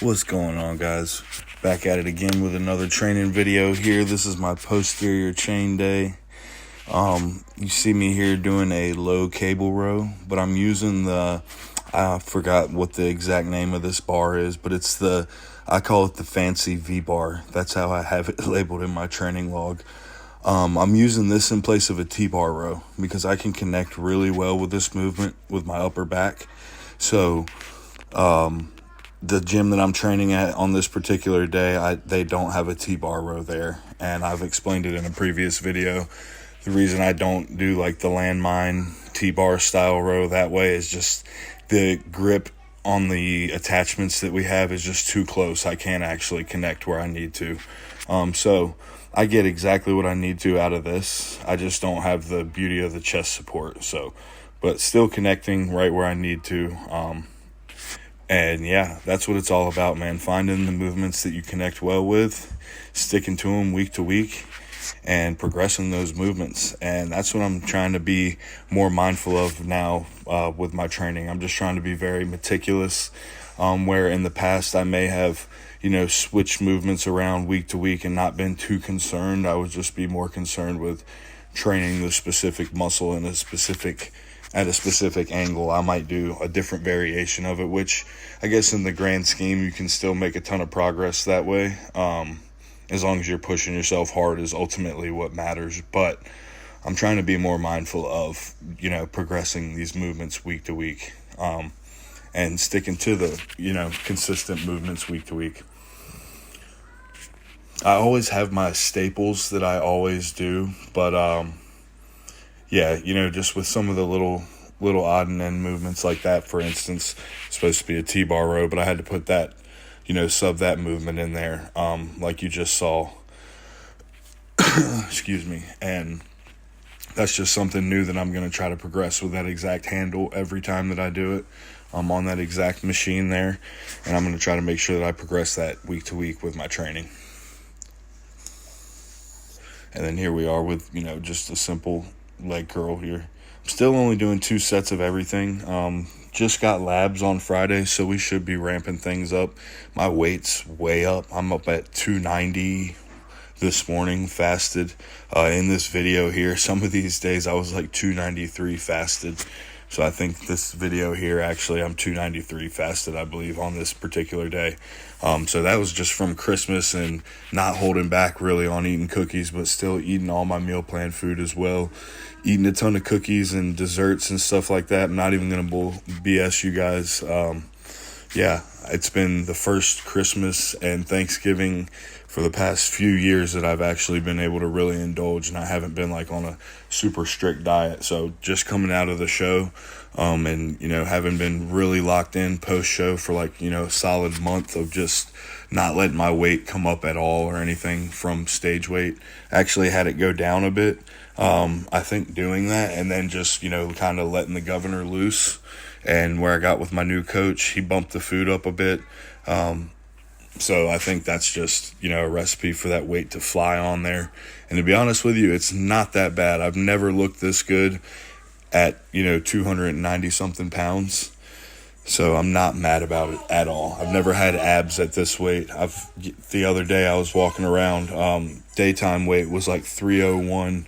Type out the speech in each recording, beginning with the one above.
What's going on, guys? Back at it again with another training video here. This is my posterior chain day. You see me here doing a low cable row, but I'm using I forgot what the exact name of this bar is, but I call it the fancy V bar. That's how I have it labeled in my training log. I'm using this in place of a T-bar row because I can connect really well with this movement with my upper back. So, the gym that I'm training at on this particular day, they don't have a T-bar row there. And I've explained it in a previous video. The reason I don't do like the landmine T-bar style row that way is just the grip on the attachments that we have is just too close. I can't actually connect where I need to. So I get exactly what I need to out of this. I just don't have the beauty of the chest support. But still connecting right where I need to. And yeah, that's what it's all about, man. Finding the movements that you connect well with, sticking to them week to week, and progressing those movements. And that's what I'm trying to be more mindful of now with my training. I'm just trying to be very meticulous, where in the past I may have, switched movements around week to week and not been too concerned. I would just be more concerned with training the specific muscle in at a specific angle. I might do a different variation of it, which I guess in the grand scheme, you can still make a ton of progress that way. As long as you're pushing yourself hard is ultimately what matters. But I'm trying to be more mindful of, progressing these movements week to week, and sticking to the, consistent movements week to week. I always have my staples that I always do, but, just with some of the little odd and end movements like that, for instance, it's supposed to be a T-bar row, but I had to put that, sub that movement in there, like you just saw. Excuse me. And that's just something new that I'm going to try to progress with that exact handle every time that I do it. I'm on that exact machine there, and I'm going to try to make sure that I progress that week to week with my training. And then here we are with, just a simple leg curl here. I'm still only doing 2 sets of everything. Just got labs on Friday, so we should be ramping things up. My weight's way up. I'm up at 290 this morning, fasted. In this video here, some of these days I was like 293 fasted. So I think this video here, actually, I'm 293 fasted, I believe, on this particular day. So that was just from Christmas and not holding back really on eating cookies, but still eating all my meal plan food as well. Eating a ton of cookies and desserts and stuff like that. I'm not even going to BS you guys. It's been the first Christmas and Thanksgiving for the past few years that I've actually been able to really indulge, and I haven't been like on a super strict diet. So just coming out of the show, and having been really locked in post show for like, a solid month of just not letting my weight come up at all or anything from stage weight. Actually had it go down a bit. I think doing that and then just, kind of letting the governor loose, and where I got with my new coach, he bumped the food up a bit. So I think that's just, a recipe for that weight to fly on there. And to be honest with you, it's not that bad. I've never looked this good at, 290 something pounds. So I'm not mad about it at all. I've never had abs at this weight. The other day I was walking around, daytime weight was like 301.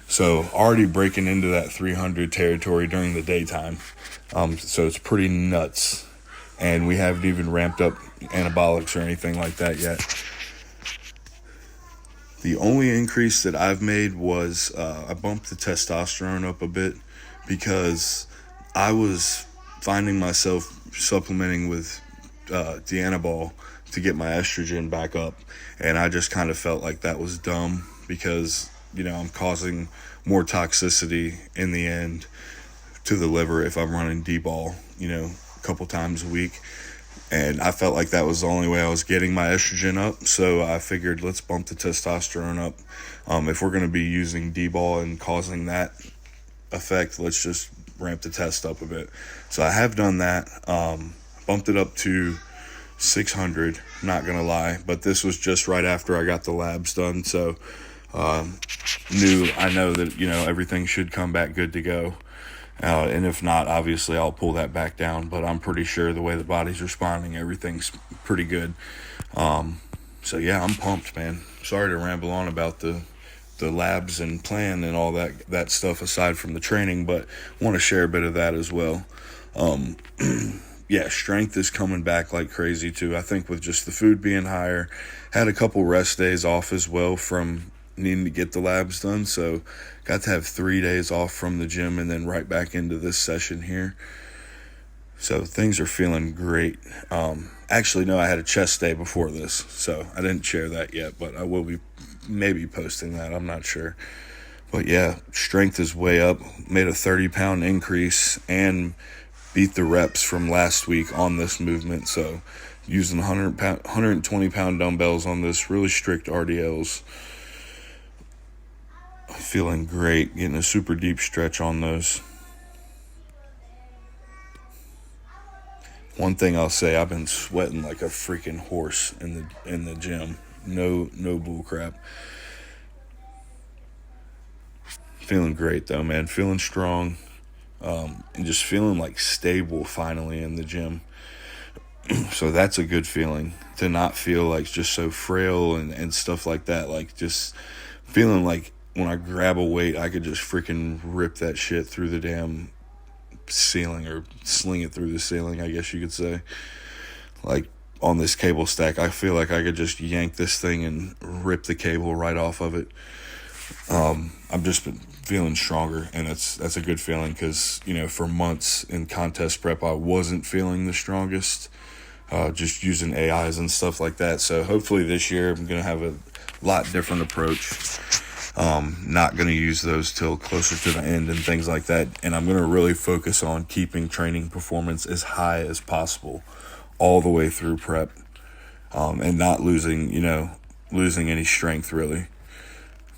So already breaking into that 300 territory during the daytime. So it's pretty nuts. And we haven't even ramped up anabolics or anything like that yet. The only increase that I've made was I bumped the testosterone up a bit because I was finding myself supplementing with Dianabol to get my estrogen back up. And I just kind of felt like that was dumb because, I'm causing more toxicity in the end to the liver if I'm running D-ball, a couple times a week. And I felt like that was the only way I was getting my estrogen up. So I figured let's bump the testosterone up. If we're going to be using D-ball and causing that effect, let's just ramp the test up a bit. So I have done that. Bumped it up to 600, not going to lie. But this was just right after I got the labs done. So I know that, everything should come back good to go. And if not, obviously I'll pull that back down, but I'm pretty sure the way the body's responding, everything's pretty good. So yeah, I'm pumped, man. Sorry to ramble on about the labs and plan and all that stuff aside from the training, but want to share a bit of that as well. Yeah, strength is coming back like crazy too. I think with just the food being higher, had a couple rest days off as well from needing to get the labs done. So got to have 3 days off from the gym and then right back into this session here. So things are feeling great. Actually, no, I had a chest day before this, so I didn't share that yet, but I will be maybe posting that. I'm not sure. But yeah, strength is way up. Made a 30-pound increase and beat the reps from last week on this movement. So using 120-pound dumbbells on this, really strict RDLs. Feeling great, getting a super deep stretch on those. One thing I'll say, I've been sweating like a freaking horse in the gym. No bull crap. Feeling great though, man. Feeling strong. And just feeling like stable finally in the gym. So that's a good feeling, to not feel like just so frail and stuff like that. Like just feeling like when I grab a weight, I could just freaking rip that shit through the damn ceiling, or sling it through the ceiling, I guess you could say. Like on this cable stack, I feel like I could just yank this thing and rip the cable right off of it. I've just been feeling stronger, and that's a good feeling, because for months in contest prep I wasn't feeling the strongest, just using AIs and stuff like that. So hopefully this year I'm gonna have a lot different approach. Not gonna use those till closer to the end and things like that, and I'm gonna really focus on keeping training performance as high as possible all the way through prep, and not losing any strength, really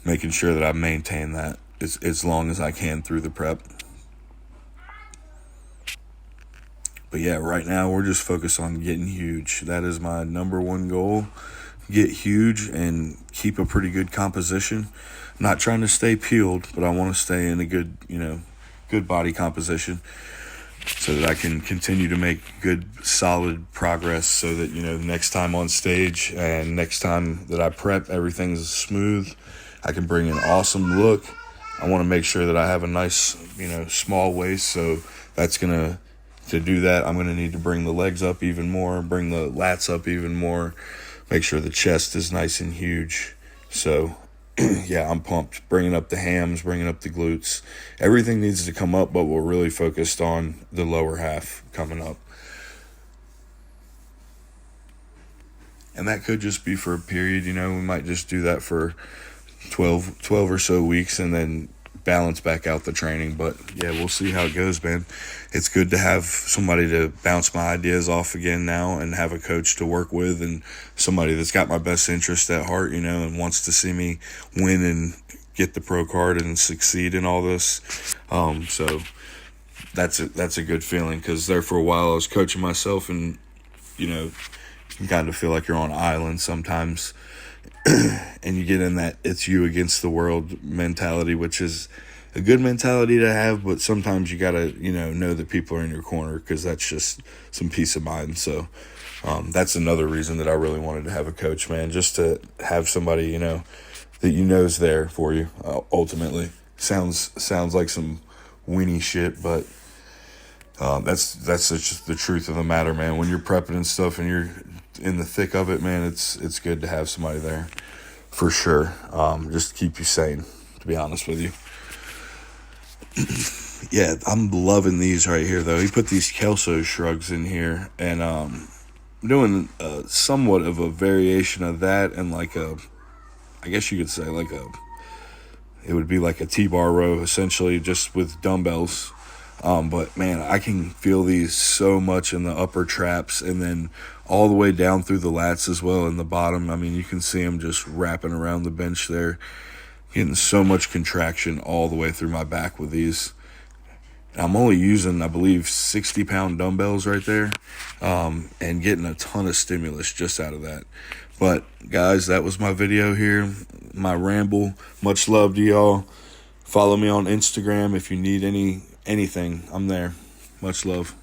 making sure that I maintain that as long as I can through the prep. But yeah, right now we're just focused on getting huge. That is my number one goal. Get huge and keep a pretty good composition. I'm not trying to stay peeled, but I want to stay in a good body composition, so that I can continue to make good, solid progress, so that, next time on stage and next time that I prep, everything's smooth. I can bring an awesome look. I want to make sure that I have a nice, small waist. So that's to do that, I'm going to need to bring the legs up even more, bring the lats up even more, make sure the chest is nice and huge. So yeah, I'm pumped. Bringing up the hams, bringing up the glutes. Everything needs to come up, but we're really focused on the lower half coming up. And that could just be for a period, we might just do that for 12 or so weeks and then balance back out the training. But yeah, we'll see how it goes, man. It's good to have somebody to bounce my ideas off again now, and have a coach to work with, and somebody that's got my best interest at heart, and wants to see me win and get the pro card and succeed in all this. So that's a good feeling, because there for a while I was coaching myself, and you kind of feel like you're on an island sometimes. And you get in that it's you against the world mentality, which is a good mentality to have, but sometimes you gotta know that people are in your corner, because that's just some peace of mind. So that's another reason that I really wanted to have a coach, man, just to have somebody that is there for you. Ultimately, sounds like some weenie shit, but that's just the truth of the matter, man. When you're prepping and stuff and you're in the thick of it, man, it's good to have somebody there for sure. Just to keep you sane, to be honest with you. Yeah, I'm loving these right here, though. He put these Kelso shrugs in here, and I'm doing somewhat of a variation of that, and I guess you could say it would be like a T-bar row, essentially, just with dumbbells. But man, I can feel these so much in the upper traps, and then all the way down through the lats as well in the bottom. I mean, you can see them just wrapping around the bench there, getting so much contraction all the way through my back with these. I'm only using, I believe, 60-pound dumbbells right there, and getting a ton of stimulus just out of that. But guys, that was my video here, my ramble. Much love to y'all. Follow me on Instagram if you need any anything, I'm there. Much love.